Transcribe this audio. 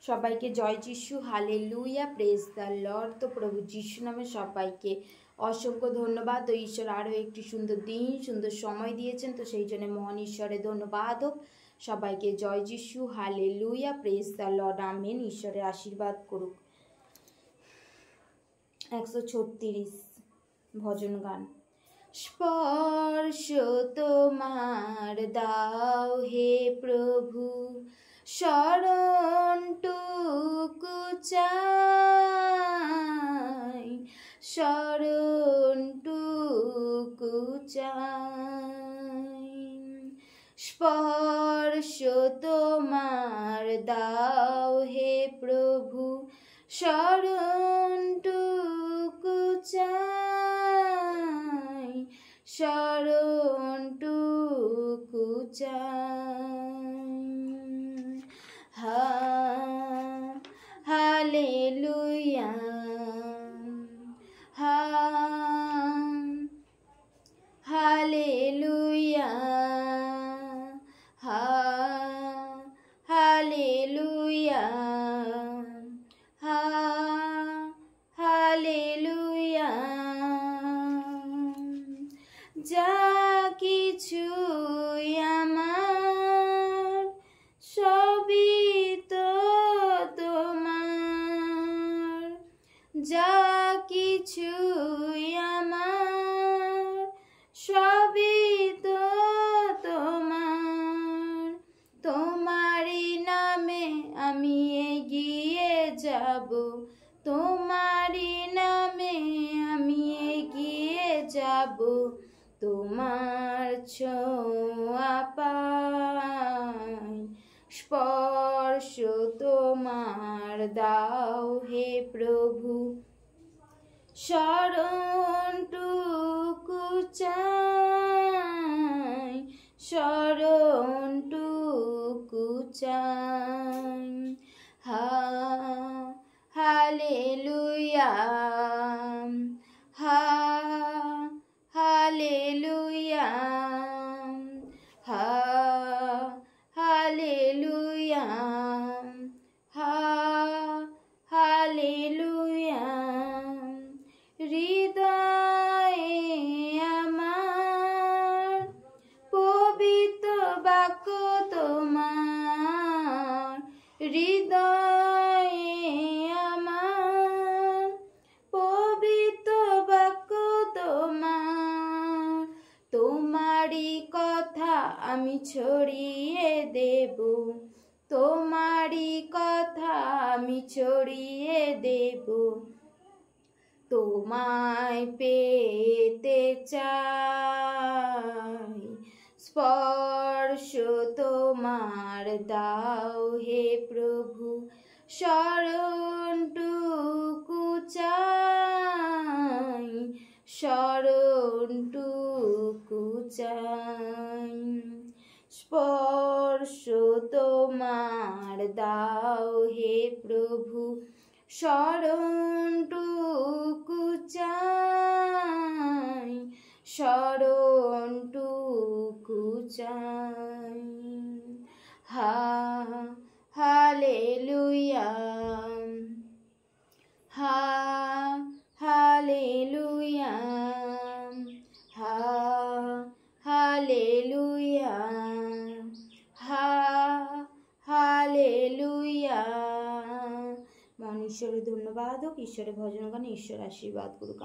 সবাইকে জয় যিশু, হালেলুয়া, প্রেজ দ্য লর্ড। তো প্রভু যিশু নামে সবাইকে অসংখ্য ধন্যবাদ। তো ঈশ্বর আরও একটি সুন্দর দিন, সুন্দর সময় দিয়েছেন, তো সেই জন্য মহান ঈশ্বরে ধন্যবাদ হোক। সবাইকে জয় যিশু, hallelujah, praise the Lord, amen. ঈশ্বরের আশীর্বাদ করুক। 136 ভজন গান। স্পর্শ তোমার দাও হে প্রভু, শরণটুকু চাই, শরণটুকু চাই। স্পর্শ তোমার দাও হে প্রভু, শরণটুকু চাই, শরণটুকু চাই। Hallelujah, hallelujah, hallelujah, hallelujah. যা কিছুই আমার সবই তো তোমার, যা কিছুই আমার সবই তো তোমার। তোমারই নামে আমি এগিয়ে যাব, তোমারই নামে আমি এগিয়ে যাব। তোমার ছোঁয়া পাই, স্পর্শ তোমার দাও হে প্রভু, শরণটুকু চাই, শরণটুকু চাই। Hallelujah, hallelujah, hallelujah, hallelujah. হৃদয়ে আমার পবিত্র বাক্য তোমার, হৃদয়ে আমার পবিত্র বাক্য তোমার। তোমারই কথা আমি ছড়িয়ে দেব, তোমারই কথা আমি ছড়িয়ে দেব। তোমায় পেতে চাই, স্পর্শ তোমার দাও হে প্রভু, শরণটুকু চাই, শরণটুকু চাই। স্পর্শ তোমার দাও হে প্রভু, শরণটুকু চাই, শরণটুকু চাই। Hallelujah, hallelujah, hallelujah, hallelujah. মহান ঈশ্বরের ধন্যবাদ হোক। ঈশ্বরের ভজন গানে ঈশ্বর আশীর্বাদ করুক।